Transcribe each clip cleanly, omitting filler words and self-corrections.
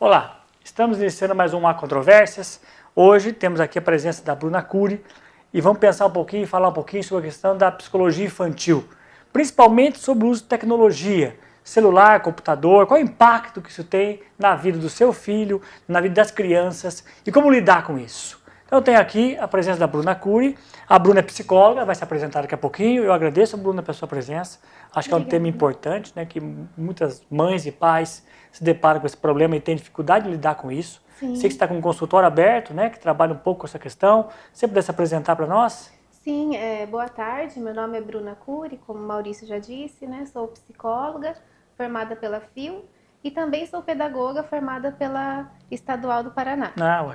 Olá, estamos iniciando mais um Há Controvérsias. Hoje temos aqui a presença da Bruna Cury e vamos pensar um pouquinho e falar um pouquinho sobre a questão da psicologia infantil, principalmente sobre o uso de tecnologia, celular, computador, qual é o impacto que isso tem na vida do seu filho, na vida das crianças e como lidar com isso. Então eu tenho aqui a presença da Bruna Cury. A Bruna é psicóloga, vai se apresentar daqui a pouquinho. Eu agradeço, Bruna, pela sua presença. Acho que é um tema importante, né, que muitas mães e pais se deparam com esse problema e têm dificuldade de lidar com isso. Sim. Sei que você está com um consultório aberto, né, que trabalha um pouco com essa questão. Você pudesse apresentar para nós? Sim, boa tarde. Meu nome é Bruna Cury, como o Maurício já disse, né? Sou psicóloga, formada pela FIU e também sou pedagoga formada pela Estadual do Paraná.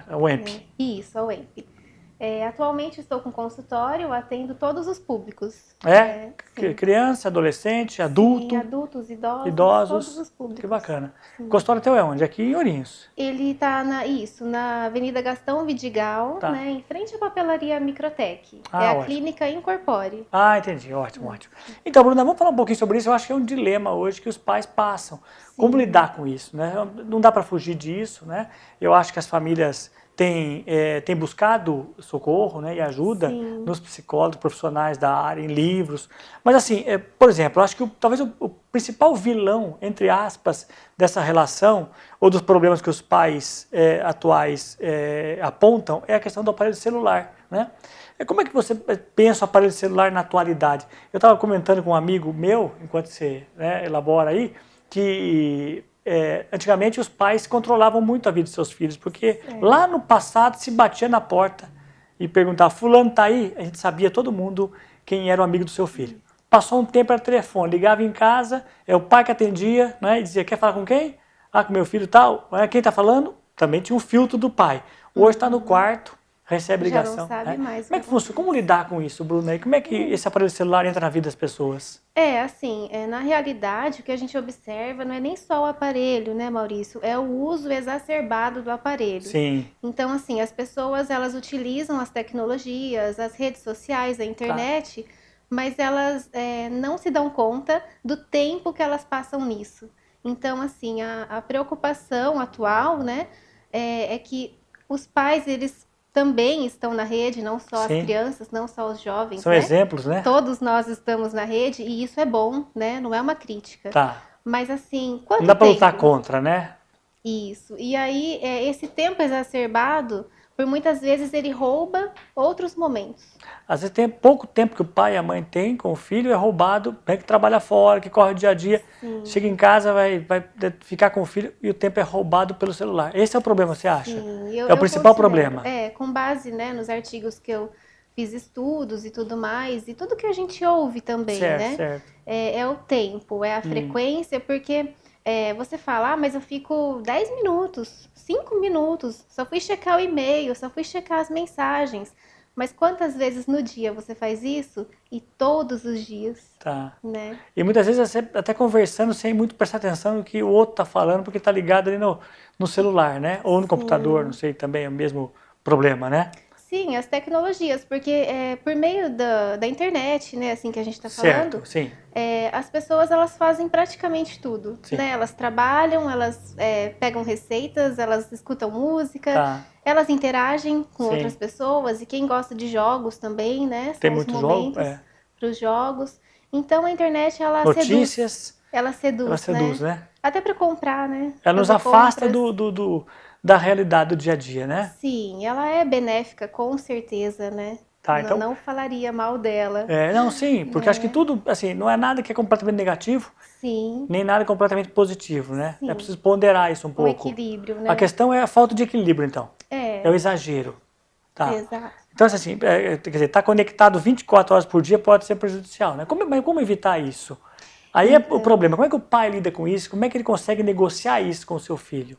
A UEMP. Isso, a UEMP. Atualmente estou com consultório, atendo todos os públicos. Criança, adolescente, adulto. Sim, adultos, idosos. todos os públicos. Que bacana. Sim. O consultório teu é onde? Aqui em Ourinhos. Ele está na Avenida Gastão Vidigal, Tá. né, em frente à papelaria Microtec. Ah, é a ótimo. clínica Incorpore. Ah, entendi. Ótimo, ótimo. Então, Bruna, vamos falar um pouquinho sobre isso. Eu acho que é um dilema hoje que os pais passam. Como lidar com isso, né? Não dá para fugir disso, né? Eu acho que as famílias têm buscado socorro, né, e ajuda Sim. nos psicólogos, profissionais da área, em livros. Mas assim, por exemplo, eu acho que talvez o principal vilão, entre aspas, dessa relação, ou dos problemas que os pais atuais apontam, é a questão do aparelho celular, né? Como é que você pensa o aparelho celular na atualidade? Eu estava comentando com um amigo meu, enquanto você elabora aí, que antigamente os pais controlavam muito a vida de seus filhos, porque lá no passado se batia na porta e perguntava, fulano tá aí? A gente sabia todo mundo quem era o amigo do seu filho. Passou um tempo, era telefone, ligava em casa, é o pai que atendia, né, e dizia, quer falar com quem? Ah, com meu filho tal. Quem está falando? Também tinha um filtro do pai. Hoje está no quarto, recebe ligação. Já não sabe mais. Como é que funciona? Como lidar com isso, Bruna? E como é que esse aparelho celular entra na vida das pessoas? Na realidade, o que a gente observa não é nem só o aparelho, né, Maurício? É o uso exacerbado do aparelho. Sim. Então, assim, as pessoas, elas utilizam as tecnologias, as redes sociais, a internet, mas elas não se dão conta do tempo que elas passam nisso. Então, assim, a preocupação atual, né, é que os pais, eles também estão na rede, não só Sim. as crianças, não só os jovens, São exemplos, né? Todos nós estamos na rede e isso é bom, né? Não é uma crítica. Tá. Mas assim, quanto Não dá para tempo? lutar contra, né? Isso. E aí, esse tempo exacerbado, por muitas vezes ele rouba outros momentos. Às vezes tem pouco tempo que o pai e a mãe têm com o filho, é roubado, que trabalha fora, que corre o dia a dia, Sim. chega em casa, vai ficar com o filho e o tempo é roubado pelo celular. Esse é o problema, você acha? Sim, é o principal problema. Com base, né, nos artigos que eu fiz estudos e tudo mais, e tudo que a gente ouve também, né? Certo. É o tempo, é a frequência, porque você fala, mas eu fico 10 minutos, 5 minutos, só fui checar o e-mail, só fui checar as mensagens. Mas quantas vezes no dia você faz isso? E todos os dias, Tá. né? E muitas vezes você até conversando sem muito prestar atenção no que o outro está falando, porque está ligado ali no celular, né? Ou no computador, não sei, também é o mesmo problema, né? Sim, as tecnologias, porque por meio da internet, né, assim que a gente está falando, Certo, sim. As pessoas, elas fazem praticamente tudo, Sim. né? Elas trabalham, elas pegam receitas, elas escutam música, Tá. elas interagem com Sim. outras pessoas, e quem gosta de jogos também, né? Tem São os muito jogo, momentos para os jogos. Então a internet, ela Notícias. ela seduz, né? Até para comprar, né? Ela nos Fazer afasta compras. da realidade do dia a dia, né? Sim, ela é benéfica, com certeza, né? Tá, então, não falaria mal dela. não, sim, porque acho que tudo, assim, não é nada que é completamente negativo, Sim. nem nada completamente positivo, né? Sim. É preciso ponderar isso um pouco. Equilíbrio, né? A questão é a falta de equilíbrio, então. É o exagero. Tá. Exato. Então, assim, quer dizer, estar conectado 24 horas por dia pode ser prejudicial, né? Como evitar isso? Aí é o problema. Como é que o pai lida com isso? Como é que ele consegue negociar isso com o seu filho?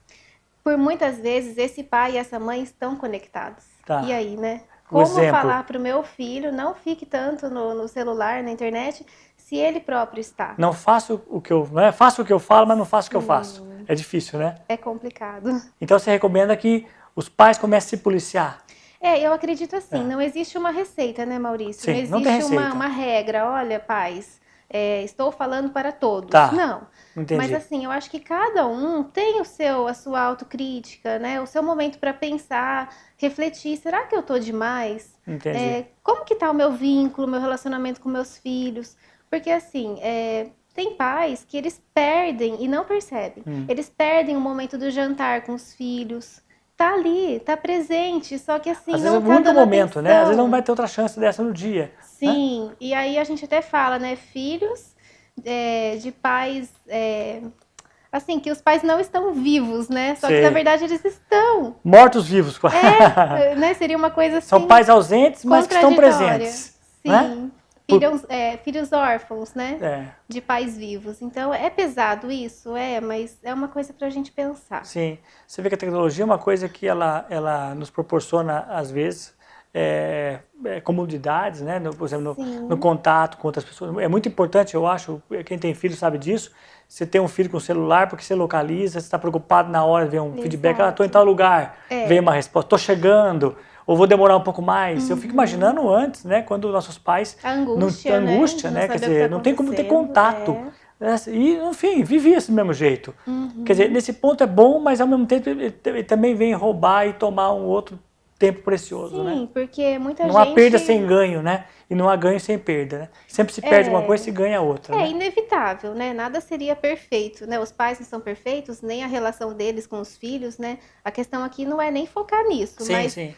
Por muitas vezes, esse pai e essa mãe estão conectados. Tá. E aí, né? Um Como exemplo. falar para o meu filho, não fique tanto no celular, na internet, se ele próprio está? Não faço o que eu, né? Faço o que eu falo, mas não faço o que eu faço. É difícil, né? É complicado. Então você recomenda que os pais comecem a se policiar? Eu acredito assim, não existe uma receita, né, Maurício? Sim, não não tem existe receita. uma regra, olha, pais, estou falando para todos. Tá. Não. Entendi. Mas assim, eu acho que cada um tem a sua autocrítica, né? O seu momento para pensar, refletir, será que eu tô demais? Entendi. Como que tá o meu vínculo, meu relacionamento com meus filhos? Porque assim, tem pais que eles perdem e não percebem. Eles perdem o momento do jantar com os filhos. Tá ali, tá presente, só que assim, Às não vezes é tá muito dando momento, né? Às vezes não atenção. vai ter outra chance dessa no dia, né? Sim, e aí a gente até fala, né, filhos de pais, assim, que os pais não estão vivos, né? Só que na Sei. verdade eles estão. Mortos-vivos. Né? Seria uma coisa São assim pais ausentes, mas que estão contraditória. presentes, né? Sim. Por- Filhos órfãos, né? É, De pais vivos. Então é pesado isso, mas é uma coisa pra gente pensar. sim. Você vê que a tecnologia é uma coisa que ela nos proporciona, às vezes, comodidades, né? Por exemplo, no Sim. contato com outras pessoas. É muito importante, eu acho, quem tem filho sabe disso, você ter um filho com celular porque você localiza, você está preocupado na hora de ver um feedback, estou em Exato. tal lugar, vem uma resposta, estou chegando, ou vou demorar um pouco mais. Eu fico Uhum. imaginando antes, né, quando nossos pais, A angústia, angústia, de não né, quer saber o que tá dizer, não tem como ter acontecendo. contato. E, enfim, vivia desse mesmo jeito. Quer dizer, nesse ponto é bom, mas ao mesmo tempo ele também vem roubar e tomar um outro tempo precioso, né? Sim, porque muita Não há perda gente sem ganho, né? E não há ganho sem perda, né? Sempre se perde uma coisa e se ganha outra, é né? inevitável, né? Nada seria perfeito, né? Os pais não são perfeitos, nem a relação deles com os filhos, né? A questão aqui não é nem focar nisso, Sim, mas sim.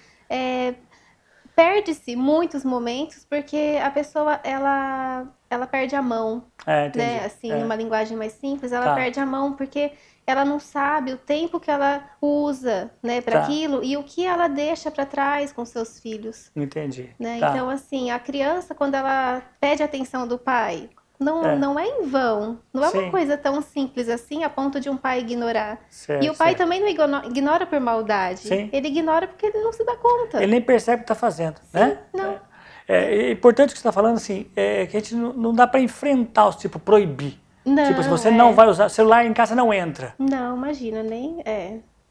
perde-se muitos momentos porque a pessoa ela perde a mão, Entendi. né? Assim, numa linguagem mais simples, ela Tá, perde a mão porque ela não sabe o tempo que ela usa, né, para tá. aquilo e o que ela deixa para trás com seus filhos. Entendi. Né? Então, Tá. assim, a criança, quando ela pede a atenção do pai, não é em vão, não é uma Sim. coisa tão simples assim a ponto de um pai ignorar. E Certo, o pai certo. também não ignora por maldade, Sim. ele ignora porque ele não se dá conta. Ele nem percebe o que está fazendo, Sim, né? não. É importante o que você está falando, assim, que a gente não dá para enfrentar os tipo proibir. Tipo, se Não, você não vai usar celular em casa, não entra. Não, imagina, É nem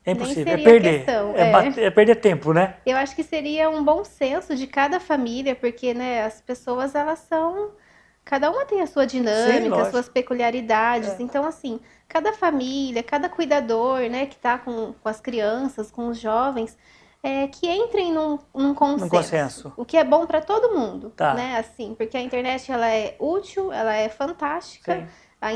impossível, é seria perder, questão. é perder tempo, né? Eu acho que seria um bom senso de cada família, porque, né, as pessoas, elas são. Cada uma tem a sua Sim, dinâmica, as suas lógico. peculiaridades. Então, assim, cada família, cada cuidador, né, que está com as crianças, com os jovens, que entrem num No consenso. consenso. O que é bom para todo mundo, Tá. né? Assim, porque a internet, ela é útil, ela é fantástica. Sim.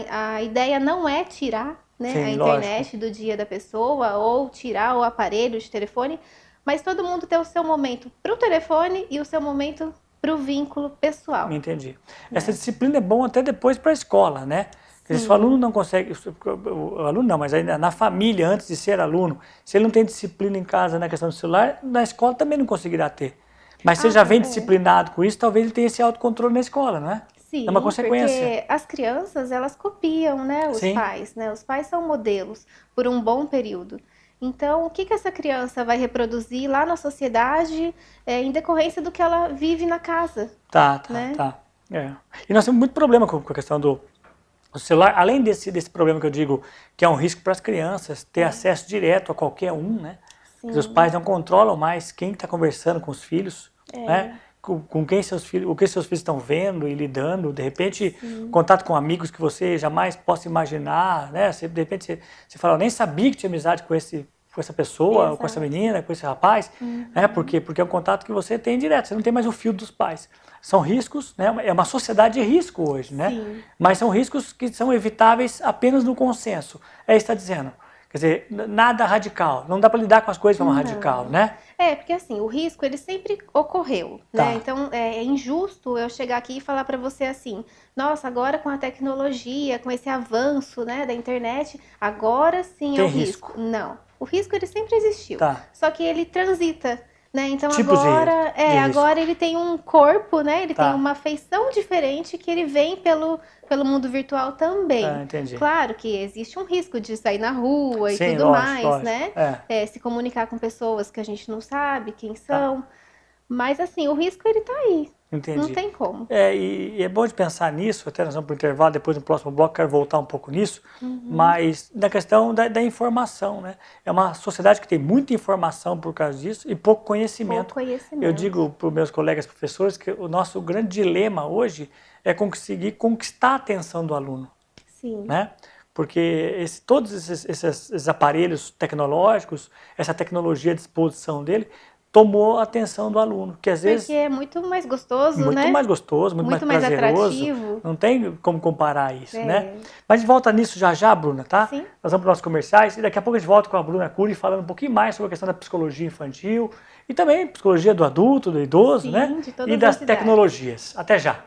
A ideia não é tirar, né, a Sim, lógico. internet do dia da pessoa ou tirar o aparelho de telefone, mas todo mundo tem o seu momento para o telefone e o seu momento para o vínculo pessoal. Entendi. Né? Essa disciplina é bom até depois para a escola, né? Porque se o aluno não consegue, o aluno não, mas ainda na família, antes de ser aluno, se ele não tem disciplina em casa na questão do celular, na escola também não conseguirá ter. Mas se ele já vem disciplinado com isso, talvez ele tenha esse autocontrole na escola, não é? É uma Sim, consequência. porque as crianças, elas copiam, né, os Sim. pais, né? Os pais são modelos por um bom período. Então, o que essa criança vai reproduzir lá na sociedade em decorrência do que ela vive na casa, Tá. né? E nós temos muito problema com a questão do celular, além desse problema que eu digo, que é um risco para as crianças, ter acesso direto a qualquer um, né? Os pais não controlam mais quem está conversando com os filhos, né? Com quem seus filhos, o que seus filhos estão vendo e lidando, de repente, contato com amigos que você jamais possa imaginar, né? De repente você fala, eu nem sabia que tinha amizade com essa pessoa, com essa menina, com esse rapaz, né? Porque é um contato que você tem direto, você não tem mais o fio dos pais. São riscos, né? É uma sociedade de risco hoje, né? Sim. Mas são riscos que são evitáveis apenas no consenso. É isso que está dizendo. Quer dizer, nada radical. Não dá para lidar com as coisas de forma radical, né? Porque assim, o risco ele sempre ocorreu, né? Então é injusto eu chegar aqui e falar para você assim, nossa, agora com a tecnologia, com esse avanço, né, da internet, agora sim é Tem o risco. risco. Não, o risco ele sempre existiu, só que ele transita, né? Então Tipos agora, de risco. agora ele tem um corpo, né? Ele tem Tá. uma feição diferente que ele vem pelo mundo virtual também. Entendi. Claro que existe um risco de sair na rua e Sim, tudo lógico. mais, né? Se comunicar com pessoas que a gente não sabe quem são. Mas assim, o risco ele tá aí. Entendi. Não tem como. E é bom de pensar nisso, até nós vamos para o intervalo, depois no próximo bloco quero voltar um pouco nisso, mas na questão da informação, né? É uma sociedade que tem muita informação por causa disso e pouco conhecimento. Pouco conhecimento. Eu digo para os meus colegas professores que o nosso grande dilema hoje é conseguir conquistar a atenção do aluno, Sim. né? Porque todos esses aparelhos tecnológicos, essa tecnologia à disposição dele, tomou a atenção do aluno, que às Porque vezes é muito mais gostoso, muito né? mais gostoso, muito mais Muito mais prazeroso, atrativo. não tem como comparar isso, né? É. Mas a gente volta nisso já já, Bruna, tá? Sim. Nós vamos para os nossos comerciais e daqui a pouco a gente volta com a Bruna Cury falando um pouquinho mais sobre a questão da psicologia infantil e também psicologia do adulto, do idoso, né? Sim, de todas E das as idades. tecnologias. Até já!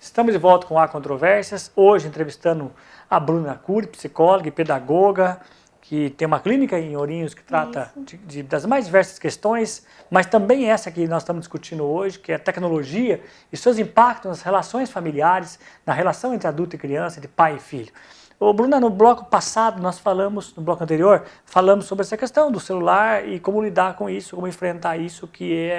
Estamos de volta com Há Controvérsias, hoje entrevistando a Bruna Cury, psicóloga e pedagoga, que tem uma clínica em Ourinhos que trata das mais diversas questões, mas também essa que nós estamos discutindo hoje, que é a tecnologia e seus impactos nas relações familiares, na relação entre adulto e criança, entre pai e filho. Ô, Bruna, no bloco passado, no bloco anterior, falamos sobre essa questão do celular e como lidar com isso, como enfrentar isso, que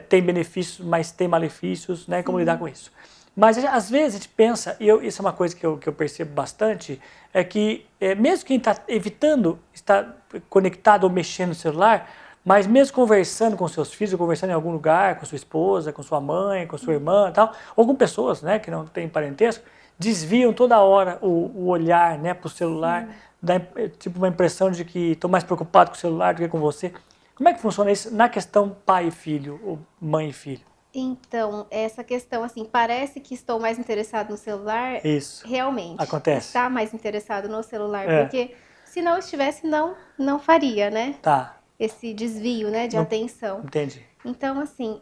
tem benefícios, mas tem malefícios, né? Como lidar com isso. Mas às vezes a gente pensa, e isso é uma coisa que eu percebo bastante, é que mesmo quem está evitando estar conectado ou mexendo no celular, mas mesmo conversando com seus filhos, ou conversando em algum lugar, com sua esposa, com sua mãe, com sua irmã e tal, ou com pessoas, né, que não têm parentesco, desviam toda hora o olhar, né, para o celular, dá tipo uma impressão de que estão mais preocupados com o celular do que com você. Como é que funciona isso na questão pai e filho, ou mãe e filho? Então, essa questão, assim, parece que estou mais interessado no celular. Isso. Realmente. Acontece. Está mais interessado no celular, É. porque se não estivesse, não faria, né? Tá, Esse desvio, né, de atenção. entendi. Então, assim,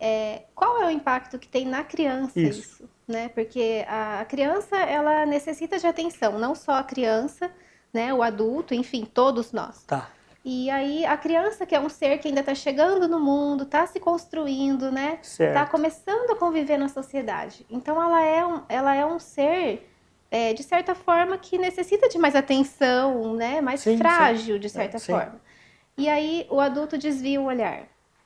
qual é o impacto que tem na criança Isso. né? Porque a criança, ela necessita de atenção, não só a criança, né, o adulto, enfim, todos nós. Tá. E aí a criança, que é um ser que ainda está chegando no mundo, está se construindo, né? Certo. Está começando a conviver na sociedade. Então ela é um ser, de certa forma, que necessita de mais atenção, né? Mais Sim, frágil, sim. de certa Sim. forma. E aí o adulto desvia o olhar.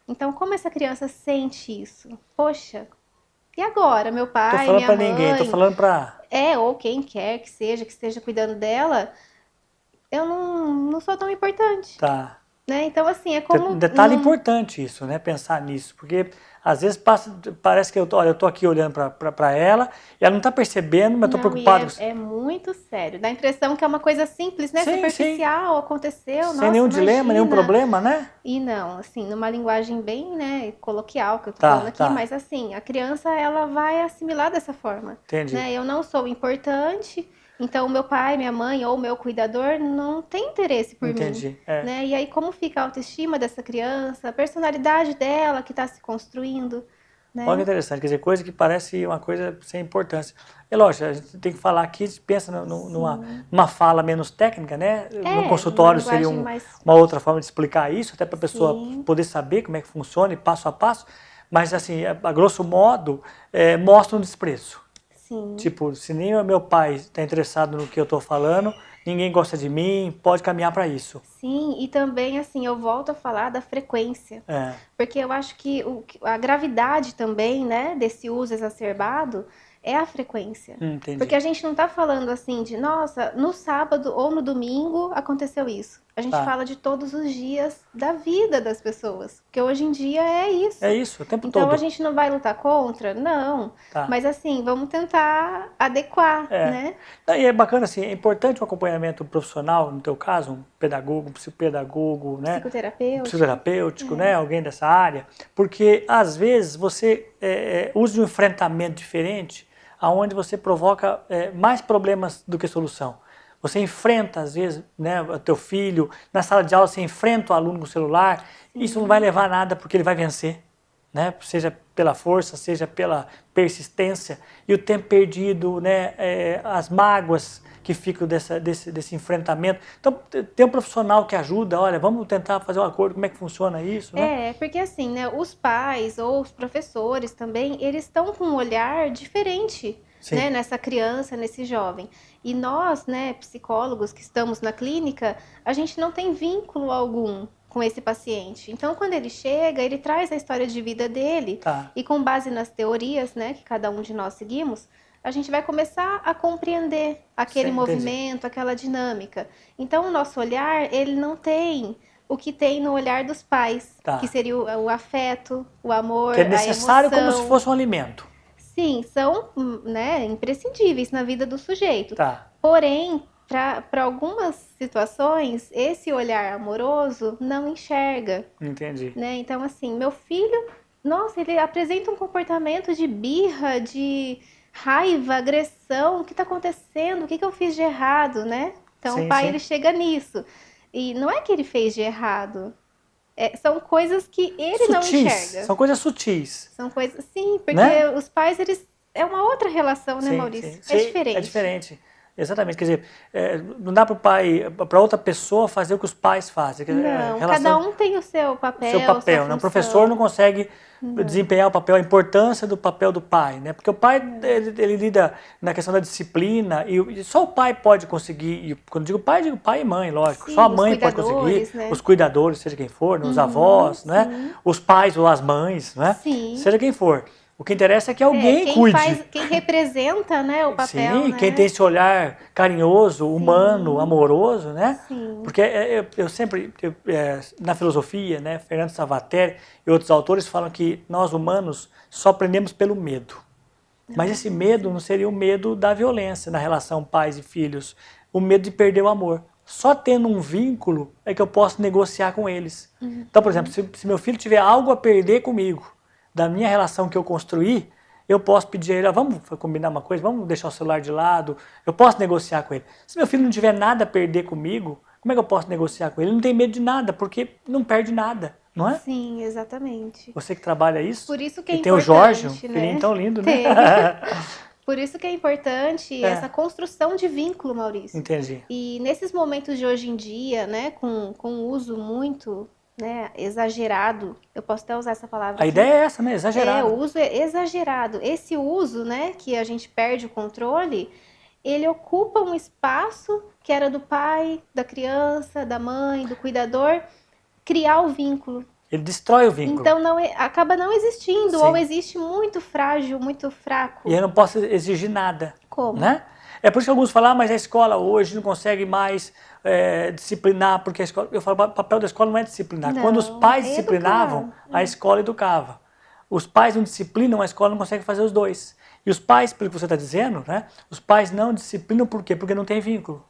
Então, como essa criança sente isso? Poxa, e agora? Meu Tô pai, falando minha pra mãe... ninguém, tô falando pra... ou quem quer que esteja cuidando dela, eu não sou tão importante. Tá. Né? Então, assim, é como... Detalhe importante isso, né? Pensar nisso, porque às vezes parece que eu tô aqui olhando pra ela e ela não tá percebendo, mas eu tô preocupado. É muito sério. Dá a impressão que é uma coisa simples, né? Sim, superficial, aconteceu, Sem nossa, nenhum dilema, nenhum imagina. problema, né? E não, assim, numa linguagem bem, né, coloquial que eu tô Tá, falando aqui, tá. mas assim, a criança, ela vai assimilar dessa forma. Entendi. Né? Eu não sou importante, então o meu pai, minha mãe ou o meu cuidador não tem interesse por Entendi. mim. É. Né? E aí como fica a autoestima dessa criança, a personalidade dela que está se construindo, né? Olha que interessante, quer dizer, coisa que parece uma coisa sem importância. É lógico, a gente tem que falar aqui, a gente pensa numa fala menos técnica, né? No consultório numa seria linguagem mais... uma outra forma de explicar isso, até para a pessoa Sim. poder saber como é que funciona e passo a passo. Mas, assim, a grosso modo, mostra um desprezo. Sim. Tipo, se nem o meu pai está interessado no que eu estou falando, ninguém gosta de mim, pode caminhar para isso. Sim, e também, assim, eu volto a falar da frequência. Porque eu acho que a gravidade também, né, desse uso exacerbado é a frequência. Entendi. Porque a gente não tá falando assim de, nossa, no sábado ou no domingo aconteceu isso. A gente fala de todos os dias da vida das pessoas. Porque hoje em dia é isso. É isso, o tempo então, todo. Então a gente não vai lutar contra? Não. Tá. Mas assim, vamos tentar adequar, né? E é bacana, assim, é importante um acompanhamento profissional, no teu caso, um pedagogo, um psicopedagogo, né? Psicoterapêutico, né? Alguém dessa área. Porque, às vezes, você usa um enfrentamento diferente, onde você provoca mais problemas do que solução. Você enfrenta, às vezes, né, o teu filho, na sala de aula você enfrenta o aluno com o celular, isso não vai levar a nada porque ele vai vencer, né? Seja pela força, seja pela persistência, e o tempo perdido, né, as mágoas que ficam desse enfrentamento. Então, tem um profissional que ajuda, olha, vamos tentar fazer um acordo, como é que funciona isso, né? Porque assim, né, os pais ou os professores também, eles estão com um olhar diferente, né, nessa criança, nesse jovem. E nós, né, psicólogos que estamos na clínica, a gente não tem vínculo algum com esse paciente. Então, quando ele chega, ele traz a história de vida dele e com base nas teorias, né, que cada um de nós seguimos, a gente vai começar a compreender aquele Sim, entendi. movimento, aquela dinâmica. Então, o nosso olhar, ele não tem o que tem no olhar dos pais, que Tá. seria o afeto, o amor, Que é a necessário como se emoção. fosse um alimento. Sim, são, né, imprescindíveis na vida do sujeito. Tá, Porém, para algumas situações, esse olhar amoroso não enxerga, entendi. né? Então, assim, meu filho, nossa, ele apresenta um comportamento de birra, de raiva, agressão. O que está acontecendo? O que eu fiz de errado, né? Então, o Sim, pai, sim. ele chega nisso. E não é que ele fez de errado, são coisas que ele não Sutis, enxerga. são coisas sutis, São coisas, sim, porque né? os pais, eles, é uma outra relação, né, Sim, sim, Maurício? É sim, é diferente. diferente. Exatamente, quer dizer, não dá para o pai, para outra pessoa fazer o que os pais fazem. Quer dizer, Não, cada relação, um tem o seu o seu papel, sua papel, né? O professor não função. consegue Não, desempenhar o papel, a importância do papel do pai, né? Porque o pai, não. ele lida na questão da disciplina e só o pai pode conseguir, e quando digo pai e mãe, lógico, só a Sim, os mãe pode conseguir, cuidadores, né? os cuidadores, seja quem for, né? Os Uhum, avós, né? sim, Os pais ou as mães, né? sim. Seja quem for. O que interessa é que É, alguém quem cuide. faz, quem representa, né, o papel, Sim, quem tem né? esse olhar carinhoso, humano, Sim, amoroso, né? sim. Porque eu sempre, na filosofia, né, Fernando Savater e outros autores falam que nós humanos só aprendemos pelo medo. Mas esse Ah, medo não sim. seria o medo da violência na relação pais e filhos, o medo de perder o amor. Só tendo um vínculo é que eu posso negociar com eles. Então, por exemplo, Uhum. se meu filho tiver algo a perder comigo, da minha relação que eu construí, eu posso pedir a ele, vamos combinar uma coisa, vamos deixar o celular de lado, eu posso negociar com ele. Se meu filho não tiver nada a perder comigo, como é que eu posso negociar com ele? Ele não tem medo de nada, porque não perde nada, não é? Sim, exatamente. Você que trabalha isso, Por isso que é e tem o Jorge, um importante, filhinho né? tão lindo, né? Tem. Por isso que é importante essa É, construção de vínculo, Maurício. entendi. E nesses momentos de hoje em dia, né, com o uso muito, né, exagerado, eu posso até usar essa palavra A ideia aqui, é essa, né? o Exagerado. uso é exagerado. Esse uso, né, que a gente perde o controle, ele ocupa um espaço que era do pai, da criança, da mãe, do cuidador, criar o vínculo. Ele destrói o vínculo. Então não acaba não existindo, ou Sim. existe muito frágil, muito E eu fraco. não posso exigir nada, Como? né? É por isso que alguns falam, mas a escola hoje não consegue mais disciplinar, porque a escola... Eu falo, o papel da escola não é disciplinar. Quando os Não, pais é disciplinavam, educar. a escola educava. Os pais não disciplinam, a escola não consegue fazer os dois. E os pais, pelo que você está dizendo, né? Os pais não disciplinam por quê? Porque não tem vínculo.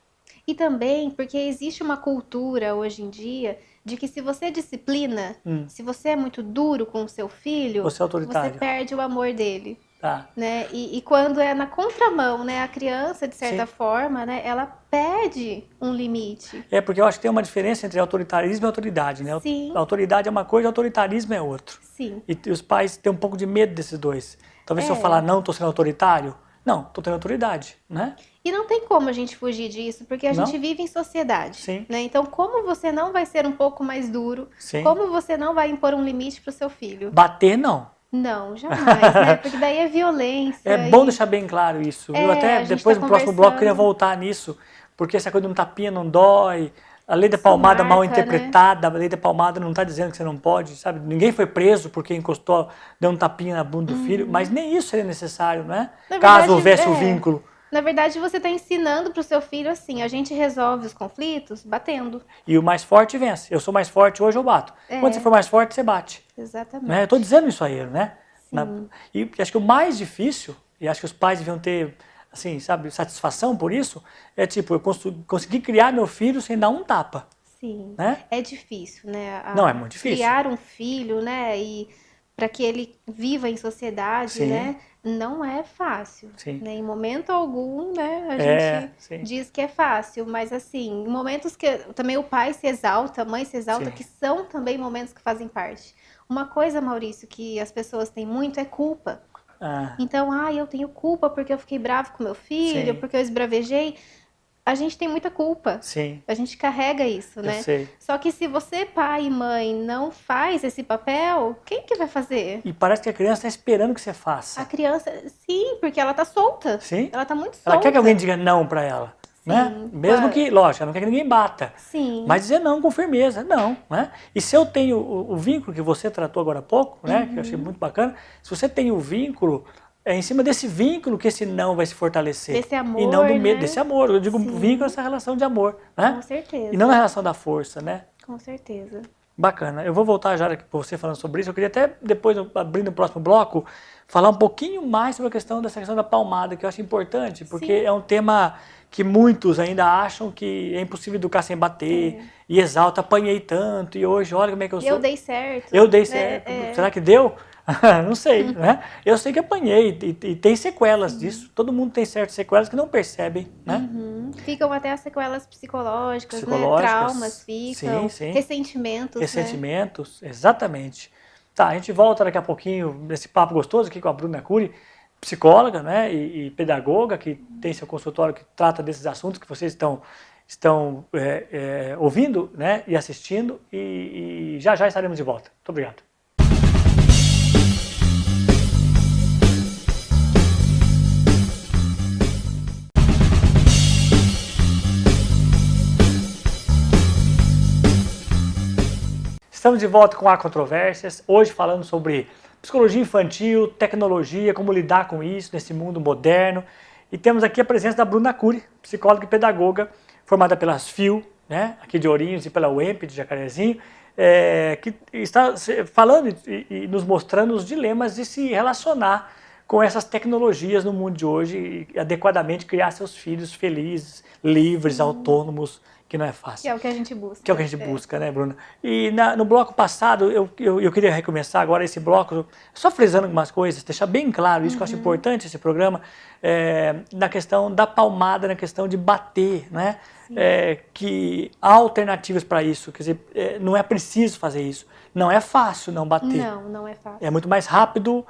E também porque existe uma cultura hoje em dia de que se você disciplina, se você é muito duro com o seu filho, Você é você autoritário. perde o amor dele. Tá. Né? E quando é na contramão, né, a criança, de certa Sim. forma, né, ela pede um limite. É porque eu acho que tem uma diferença entre autoritarismo e autoridade, né? Sim, Autoridade é uma coisa, autoritarismo é outro. sim. E os pais têm um pouco de medo desses dois. Talvez se eu falar É. não, estou sendo autoritário. Não, estou tendo autoridade, né? E não tem como a gente fugir disso, porque a gente Não? vive em sociedade, Sim, né? Então, como você não vai ser um pouco mais duro? sim. Como você não vai impor um limite para o seu filho? Bater, não. Não, jamais, né? Porque daí é É violência bom e deixar bem claro isso, viu? Até a gente está depois no próximo bloco eu queria conversando, voltar nisso, porque essa coisa de um tapinha não dói, a lei da isso palmada mal marca, né? interpretada, a lei da palmada não está dizendo que você não pode, sabe? Ninguém foi preso porque encostou, deu um tapinha na bunda do filho, mas nem isso seria necessário, né? Na Caso verdade, houvesse o vínculo. na verdade, você está ensinando para o seu filho assim, a gente resolve os conflitos batendo. E o mais forte vence. Eu sou mais forte, hoje eu bato. Quando você É, for mais forte, você bate. Né? Eu estou exatamente. dizendo isso a ele, né? Sim, E acho que o mais difícil, e acho que os pais deviam ter, assim, sabe, satisfação por isso, é tipo, eu consegui criar meu filho sem dar um tapa, sim. né? É difícil, né? Não, é muito difícil. Criar um filho, né? E para que ele viva em sociedade, Sim, né? Não é fácil, sim. né? Em momento algum, né? A É, gente sim, diz que é fácil, mas assim, em momentos que também o pai se exalta, a mãe se exalta, sim. que são também momentos que fazem parte. Uma coisa, Maurício, que as pessoas têm muito é culpa. Ah, Então, eu tenho culpa porque eu fiquei bravo com meu filho, sim, porque eu esbravejei. A gente tem muita culpa. sim, A gente carrega isso, eu né? sei. Só que se você, pai e mãe, não faz esse papel, quem que vai fazer? E parece que a criança está esperando que você A faça. criança, sim, porque ela tá solta. Sim? Ela tá muito Ela quer que alguém solta. diga não para ela, né? Sim, Mesmo que, lógico, ela não quer que ninguém bata. sim. Mas dizer não com firmeza, não, né? E se eu tenho o vínculo que você tratou agora há pouco, né? Que eu achei muito bacana. Se você tem o vínculo, é em cima desse vínculo que esse não vai se fortalecer. Desse amor, e não do medo, né? desse amor. Eu digo Sim. vínculo, essa relação de amor, né? Com certeza. E não na relação da força, né? Com certeza. Bacana. Eu vou voltar já para você falando sobre isso. Eu queria até depois, abrindo o próximo bloco, falar um pouquinho mais sobre a questão dessa questão da palmada, que eu acho importante, porque Sim. é um tema que muitos ainda acham que é impossível educar sem bater, e exalta, apanhei tanto, e hoje olha como é que eu sou. Eu dei certo. Eu dei certo. Será que deu? Não sei, né? Eu sei que apanhei e tem sequelas disso. Todo mundo tem certas sequelas que não percebem, né? Ficam até as sequelas psicológicas, né? Psicológicas. Traumas ficam, Sim, sim. ressentimentos, né? Ressentimentos, exatamente. Tá, a gente volta daqui a pouquinho nesse papo gostoso aqui com a Bruna Cury, psicóloga, né, e pedagoga, que tem seu consultório que trata desses assuntos que vocês estão ouvindo, né, e assistindo, e já já estaremos de volta. Muito obrigado. Estamos de volta com Há Controvérsias, hoje falando sobre psicologia infantil, tecnologia, como lidar com isso nesse mundo moderno. E temos aqui a presença da Bruna Cury, psicóloga e pedagoga, formada pela FIU, né, aqui de Ourinhos, e pela UEMP de Jacarezinho, que está falando e nos mostrando os dilemas de se relacionar com essas tecnologias no mundo de hoje e adequadamente criar seus filhos felizes, livres, autônomos, que não é fácil. Que é o que a gente busca. Que é o que a gente busca, né, Bruna? E no bloco passado, eu queria recomeçar agora esse bloco, só frisando algumas coisas, deixar bem claro isso, que eu acho importante esse programa, na questão da palmada, na questão de bater, né? Que há alternativas para isso, quer dizer, não é preciso fazer isso. Não é fácil não bater. Não é fácil. É muito mais rápido,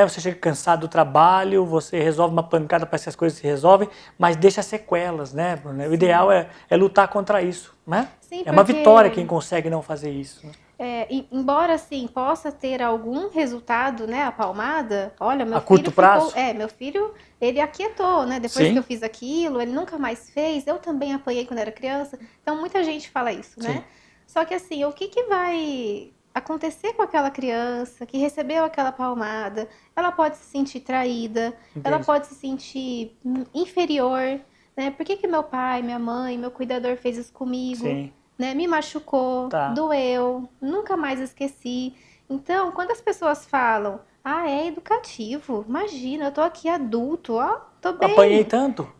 você chega cansado do trabalho, você resolve uma pancada para que as coisas se resolvem, mas deixa sequelas, né, Bruna? O ideal é lutar contra isso, né? Sim, é uma porque vitória quem consegue não fazer isso. Né? Embora assim possa ter algum resultado, né, a palmada, olha, meu A filho curto prazo? meu filho, ele aquietou, né, depois que eu fiz aquilo, ele nunca mais fez, eu também apanhei quando era criança, então muita gente fala isso, né? Só que assim, o que vai acontecer com aquela criança que recebeu aquela palmada? Ela pode se sentir traída, ela pode se sentir inferior, né? Por que meu pai, minha mãe, meu cuidador fez isso comigo? Sim. Né? Me machucou, doeu, nunca mais esqueci. Então, quando as pessoas falam, é educativo, imagina, eu tô aqui adulto, ó, tô bem. Apanhei tanto.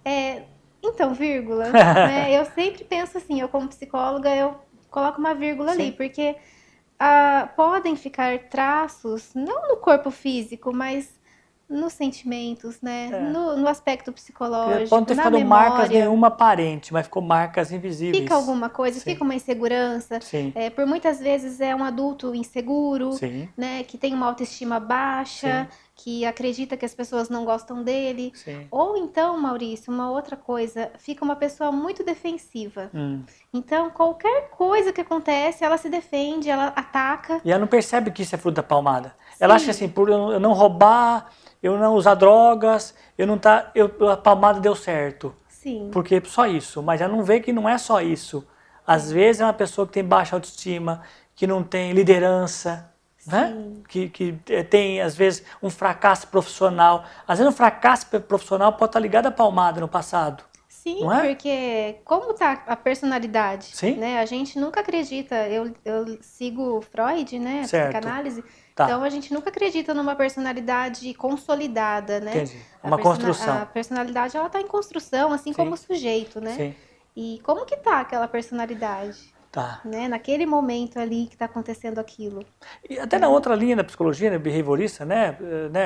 Então, vírgula, né? Eu sempre penso assim, eu como psicóloga, eu coloco uma vírgula ali, porque podem ficar traços, não no corpo físico, mas nos sentimentos, né? No aspecto psicológico, pode ter na ficado memória. marcas nenhuma aparente, mas ficou marcas invisíveis. Fica alguma coisa, fica uma insegurança. Por muitas vezes é um adulto inseguro, né? Que tem uma autoestima baixa, que acredita que as pessoas não gostam dele. Ou então, Maurício, uma outra coisa, fica uma pessoa muito defensiva. Então, qualquer coisa que acontece, ela se defende, ela ataca. E ela não percebe que isso é fruto da palmada. Ela acha que assim, por eu não roubar, eu não usar drogas, a palmada deu certo. Porque só isso. Mas ela não vê que não é só isso. Às vezes é uma pessoa que tem baixa autoestima, que não tem liderança, né? Que tem, às vezes, um fracasso profissional. Às vezes um fracasso profissional pode estar ligado à palmada no passado. Sim, porque como tá a personalidade, né? A gente nunca acredita, eu sigo Freud, né? A psicanálise. Então a gente nunca acredita numa personalidade consolidada, né? Entendi. Uma construção. A personalidade, ela tá em construção, assim como o sujeito, né? E como que tá aquela personalidade? Né? Naquele momento ali que está acontecendo aquilo. E até na outra linha da psicologia, né, behaviorista, né,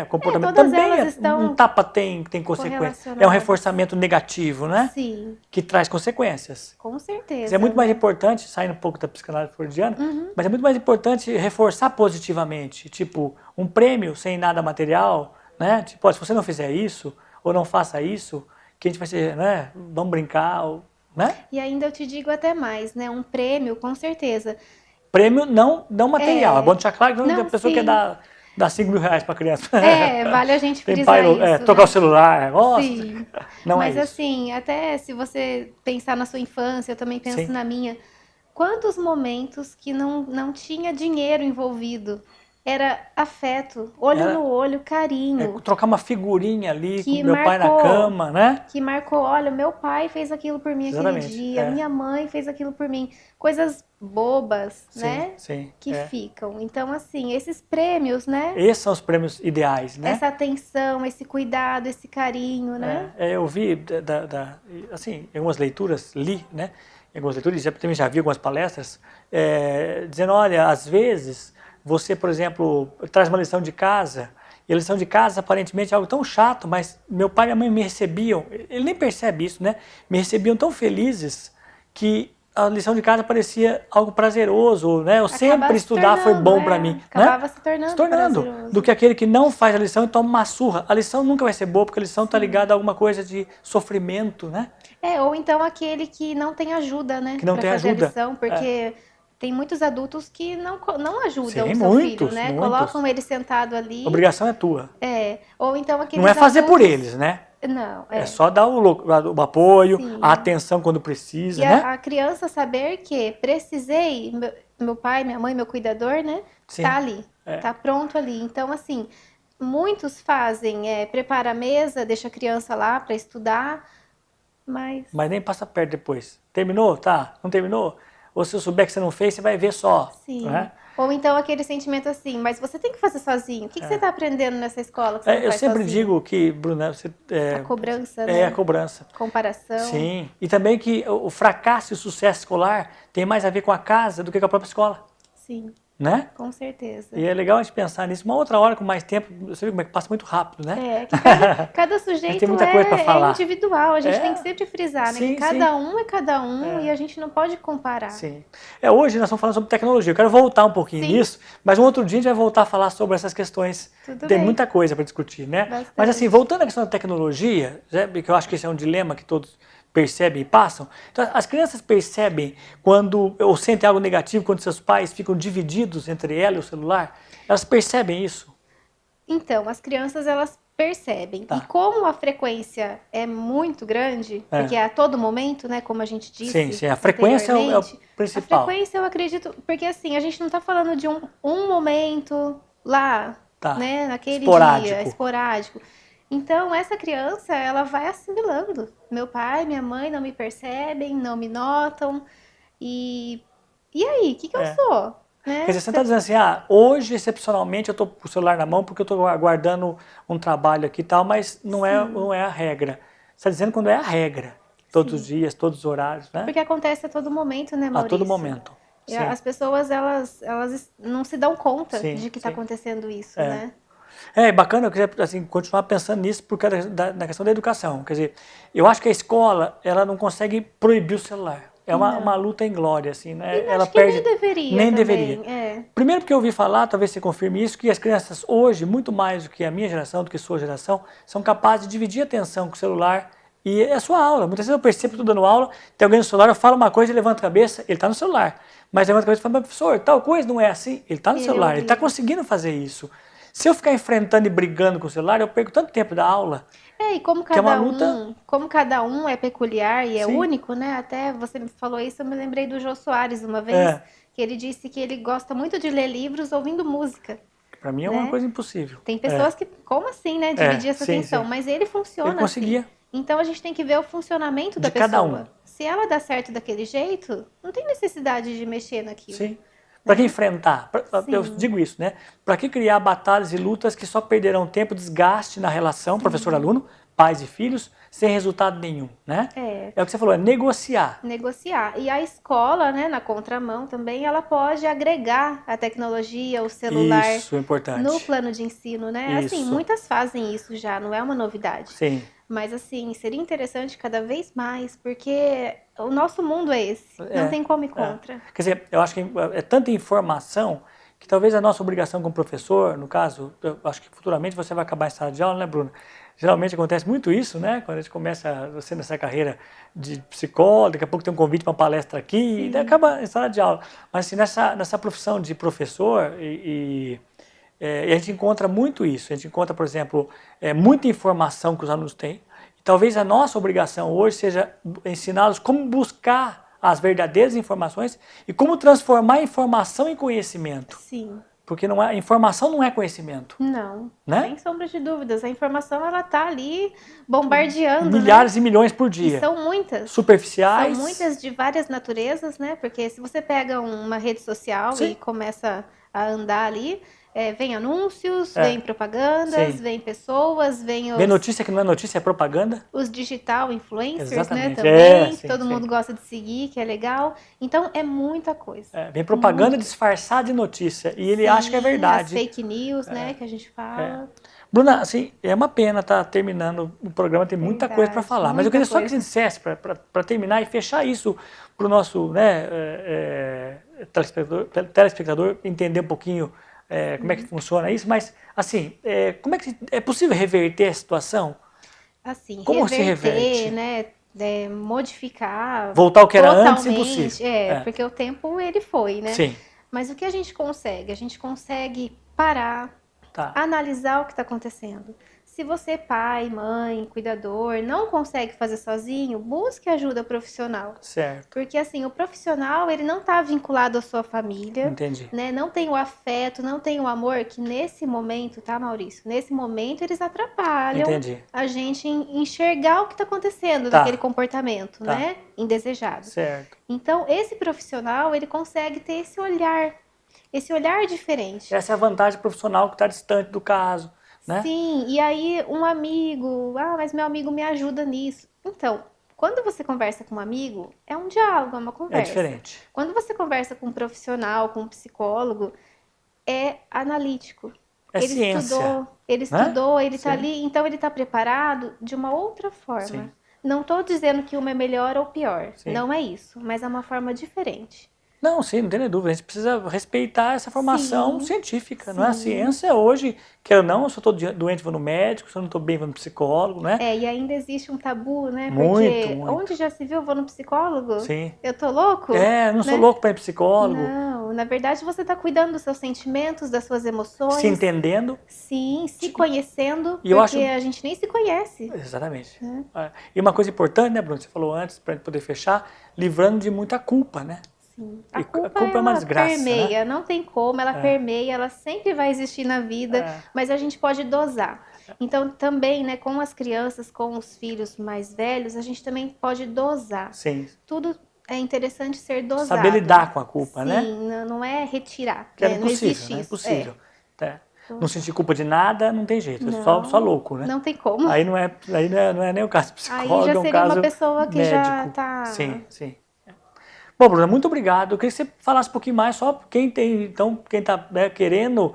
comportamento, todas também elas estão um tapa tem consequência. É um reforçamento negativo, né? Sim. Que traz consequências. Com certeza. Mas é muito mais importante, saindo um pouco da psicanálise freudiana, mas é muito mais importante reforçar positivamente. Tipo, um prêmio sem nada material, né? Tipo, se você não fizer isso, ou não faça isso, que a gente vai ser, né, vamos brincar, né? E ainda eu te digo até mais, né? Um prêmio, com certeza. Prêmio não material. É bom deixar claro que não, a pessoa quer dar R$5.000 para a criança. Vale a gente frisar isso. Tocar o celular, gosta. Sim. Não Mas é isso. assim, até se você pensar na sua infância, eu também penso na minha. Quantos momentos que não tinha dinheiro envolvido? era afeto, olho no olho, carinho. Trocar uma figurinha ali com Que meu pai na marcou, cama, né? que marcou, olha, meu pai fez aquilo por mim aquele Exatamente. dia, minha mãe fez aquilo por mim. Coisas bobas, né? Sim, Que ficam. Então, assim, esses prêmios, né? Esses são os prêmios ideais, né? Essa atenção, esse cuidado, esse carinho, né? Eu vi, assim, em algumas leituras, li, né? Em algumas leituras, também já vi algumas palestras, dizendo, olha, às vezes você, por exemplo, traz uma lição de casa, e a lição de casa aparentemente é algo tão chato, mas meu pai e minha mãe me recebiam, ele nem percebe isso, né? Me recebiam tão felizes que a lição de casa parecia algo prazeroso, né? Eu sempre estudar foi bom para mim, acabava né? se tornando prazeroso. Do que aquele que não faz a lição e toma uma surra. A lição nunca vai ser boa, porque a lição está ligada a alguma coisa de sofrimento, né? Ou então aquele que não tem ajuda, né? Que não tem fazer ajuda. A lição, porque tem muitos adultos que não ajudam Sim, o seu muitos, filho, né? muitos. Colocam ele sentado ali. A obrigação é tua. Ou então aqueles não é fazer adultos... por eles, né? Não, É só dar o apoio, Sim. a atenção quando precisa, e né? a criança saber que precisei, meu pai, minha mãe, meu cuidador, né? Sim. Tá ali, tá pronto ali. Então, assim, muitos fazem, prepara a mesa, deixa a criança lá para estudar, mas nem passa perto depois. Terminou? Tá. Não terminou? Ou se eu souber que você não fez, você vai ver só. Sim. Né? Ou então aquele sentimento assim, mas você tem que fazer sozinho. O que você está aprendendo nessa escola que você não Eu faz sempre sozinho? digo que, Bruna, a cobrança, né? a cobrança. Comparação. Sim. E também que o fracasso e o sucesso escolar tem mais a ver com a casa do que com a própria escola. Sim. Né? Com certeza. E é legal a gente pensar nisso. Uma outra hora com mais tempo, você vê como é que passa muito rápido, né? Que cada sujeito tem muita coisa pra falar. individual. A gente tem que sempre frisar, né? Sim, que cada um é cada um e a gente não pode comparar. Sim. Hoje nós estamos falando sobre tecnologia. Eu quero voltar um pouquinho nisso, mas um outro dia a gente vai voltar a falar sobre essas questões. Tem muita coisa para discutir, né? Bastante. Mas assim, voltando à questão da tecnologia, que eu acho que esse é um dilema que todos percebem e passam. Então, as crianças percebem quando, ou sentem algo negativo quando seus pais ficam divididos entre ela e o celular? Elas percebem isso? Então, as crianças, elas percebem. Tá. E como a frequência é muito grande, porque é a todo momento, né, como a gente disse. Sim, a frequência é o principal. A frequência, eu acredito, porque assim, a gente não está falando de um momento lá, né, naquele dia, esporádico. Então, essa criança, ela vai assimilando. Meu pai, minha mãe não me percebem, não me notam. E aí, o que eu sou? Né? Quer dizer, você está dizendo assim, hoje, excepcionalmente, eu estou com o celular na mão porque eu estou aguardando um trabalho aqui e tal, mas não é a regra. Você está dizendo quando é a regra. Todos os dias, todos os horários, né? Porque acontece a todo momento, né, Maurício? A todo momento. E as pessoas, elas não se dão conta de que está acontecendo isso, né? É bacana, eu queria assim, continuar pensando nisso por causa na questão da educação. Quer dizer, eu acho que a escola, ela não consegue proibir o celular. É uma luta em glória, assim, né? Ela perde... nem deveria. Primeiro porque eu ouvi falar, talvez você confirme isso, que as crianças hoje, muito mais do que a minha geração, do que a sua geração, são capazes de dividir a atenção com o celular e é a sua aula. Muitas vezes eu percebo que estou dando aula, tem alguém no celular, eu falo uma coisa, ele levanta a cabeça, ele está no celular. Mas levanta a cabeça e fala, professor, tal coisa não é assim. Ele está no celular, ele está conseguindo fazer isso. Se eu ficar enfrentando e brigando com o celular, eu perco tanto tempo da aula. E como cada um é peculiar e é único, né? Até você me falou isso, eu me lembrei do Jô Soares uma vez, que ele disse que ele gosta muito de ler livros ouvindo música. Para mim é uma coisa impossível. Tem pessoas que, como assim, né? Dividir essa atenção, mas ele funciona ele conseguia. assim. Então a gente tem que ver o funcionamento da pessoa. Cada um. Se ela dá certo daquele jeito, não tem necessidade de mexer naquilo. Sim. Para que enfrentar? Eu digo isso, né? Para que criar batalhas e lutas que só perderão tempo, desgaste na relação professor-aluno, pais e filhos, sem resultado nenhum, né? É o que você falou, é negociar. Negociar. E a escola, né, na contramão também, ela pode agregar a tecnologia, o celular isso, é importante. No plano de ensino, né? Isso. Assim, muitas fazem isso já, não é uma novidade. Sim. Mas assim, seria interessante cada vez mais, porque o nosso mundo é esse, não tem como ir contra. Quer dizer, eu acho que é tanta informação que talvez a nossa obrigação como professor, no caso, eu acho que futuramente você vai acabar em sala de aula, né, Bruna? Geralmente acontece muito isso, né? Quando a gente começa, você nessa carreira de psicólogo, daqui a pouco tem um convite para uma palestra aqui, e acaba em sala de aula. Mas assim, nessa profissão de professor, a gente encontra muito isso. A gente encontra, por exemplo, muita informação que os alunos têm. E talvez a nossa obrigação hoje seja ensiná-los como buscar as verdadeiras informações e como transformar a informação em conhecimento. Sim. Porque não é, informação não é conhecimento. Não, né? sem sombra de dúvidas. A informação, ela tá ali bombardeando, Milhares né? e milhões por E dia. são muitas. Superficiais. São muitas de várias naturezas, né? Porque se você pega uma rede social Sim. e começa a andar ali, vem anúncios, É. vem propagandas, Sim. vem pessoas, vem Vem notícia que não é notícia, é propaganda. os digital influencers, né? Exatamente. Também, que Sim, todo sim. mundo gosta de seguir, que é legal. Então, é muita coisa. Vem propaganda disfarçada de notícia. E ele acha que é As verdade. fake news, né? Que a gente fala. Bruna, assim, é uma pena estar terminando o programa, tem muita coisa para Verdade, falar. Mas eu muita queria só que coisa. você dissesse, para terminar e fechar isso para o nosso, né, telespectador entender um pouquinho como é que funciona isso. Mas, assim, como é que é possível reverter a situação? Assim, Como se reverter, reverte? né? Modificar Voltar ao que era antes, totalmente. impossível. Porque o tempo ele foi, né? Sim, Mas o que a gente consegue? A gente consegue parar, tá. analisar o que está acontecendo. Se você, pai, mãe, cuidador, não consegue fazer sozinho, busque ajuda profissional. Certo, Porque assim, o profissional, ele não está vinculado à sua família, entendi. né? Não tem o afeto, não tem o amor que nesse momento, tá, Maurício? Nesse momento eles atrapalham Entendi. a gente em enxergar o que está acontecendo Tá. naquele comportamento, Tá. né? Indesejado. Certo. Então, esse profissional, ele consegue ter esse olhar diferente. Essa é a vantagem profissional que está distante do caso, né? Sim, e aí um amigo, mas meu amigo me ajuda nisso. Então, quando você conversa com um amigo, é um diálogo, é uma É conversa. diferente. Quando você conversa com um profissional, com um psicólogo, é analítico. É ciência, ele né? estudou, ele está Sim. ali, então ele está preparado de uma outra forma. Sim. Não estou dizendo que uma é melhor ou pior, Sim. não é isso, mas é uma forma diferente. Não, sim, não tem nem dúvida. A gente precisa respeitar essa formação Sim, científica, não é? A sim. ciência hoje, quer ou não, se eu estou doente, vou no médico, se eu não estou bem, vou no psicólogo, né? E ainda existe um tabu, né? Muito, Porque muito. onde já se viu, eu vou no psicólogo? Sim. Eu tô louco? Não sou né? louco para ir psicólogo. Não, na verdade você tá cuidando dos seus sentimentos, das suas emoções. Se entendendo. Sim, se conhecendo, E eu porque acho- a gente nem se conhece. Exatamente. E uma coisa importante, né, Bruno? Você falou antes, para gente poder fechar, livrando de muita culpa, né? Sim. E A a culpa, culpa é uma ela desgraça, permeia, não tem como, ela permeia, ela sempre vai existir na vida, mas a gente pode dosar. Então, também, né, com as crianças, com os filhos mais velhos, a gente também pode dosar. Sim. Tudo é interessante ser dosado. Saber lidar com a culpa, né? Sim, não é retirar. Que era Não existe impossível, né? isso. Impossível. Não sentir culpa de nada, não tem jeito. É Não, só louco, né? Não tem como. Aí não é nem o caso psicólogo, Aí já é um seria caso uma pessoa que médico. já tá... Sim, sim. Bom, Bruna, muito obrigado. Eu queria que você falasse um pouquinho mais só quem está querendo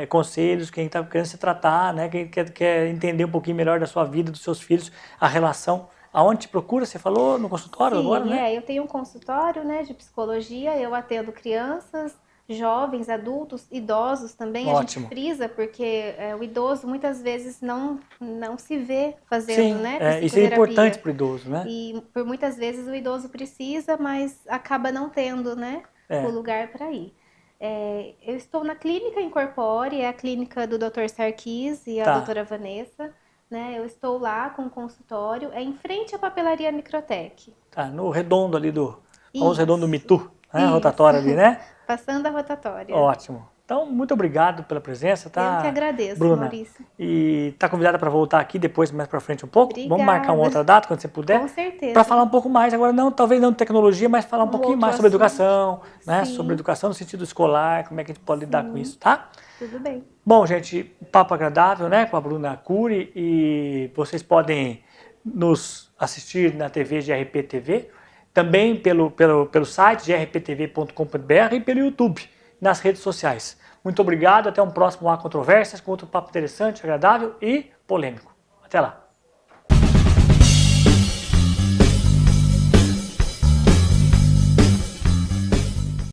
conselhos, quem está querendo se tratar, né? Quem quer entender um pouquinho melhor da sua vida, dos seus filhos, a relação. Aonde te procura? Você falou no consultório Sim, agora, né? eu tenho um consultório, né, de psicologia, eu atendo crianças, jovens, adultos, idosos também. Ótimo. A gente frisa porque o idoso muitas vezes não se vê fazendo, Sim, né, isso é psicoterapia. importante para o idoso, né? E por muitas vezes o idoso precisa, mas acaba não tendo, né, o lugar para ir. Eu estou na clínica Incorpore, é a clínica do Dr. Sarkis e a doutora Vanessa. Né, eu estou lá com o consultório, em frente à papelaria Microtec. Tá, no redondo ali famoso Isso. redondo do Mitu, né? Isso. Rotatória ali, né? Passando a rotatória. Ótimo. Então, muito obrigado pela presença, tá? Eu que agradeço, Bruna. Maurício. E tá convidada para voltar aqui depois, mais para frente um pouco. Obrigada. Vamos marcar uma outra data, quando você puder. Com certeza. Para falar um pouco mais, agora não, talvez não de tecnologia, mas falar um pouquinho outro mais sobre assunto. educação, né? Sim. Sobre educação no sentido escolar, como é que a gente pode lidar com isso, tá? Tudo bem. Bom, gente, papo agradável, né, com a Bruna Cury, e vocês podem nos assistir na TV GRP TV, também pelo site grptv.com.br e pelo YouTube, nas redes sociais. Muito obrigado, até um próximo Há Controvérsias, com outro papo interessante, agradável e polêmico. Até lá.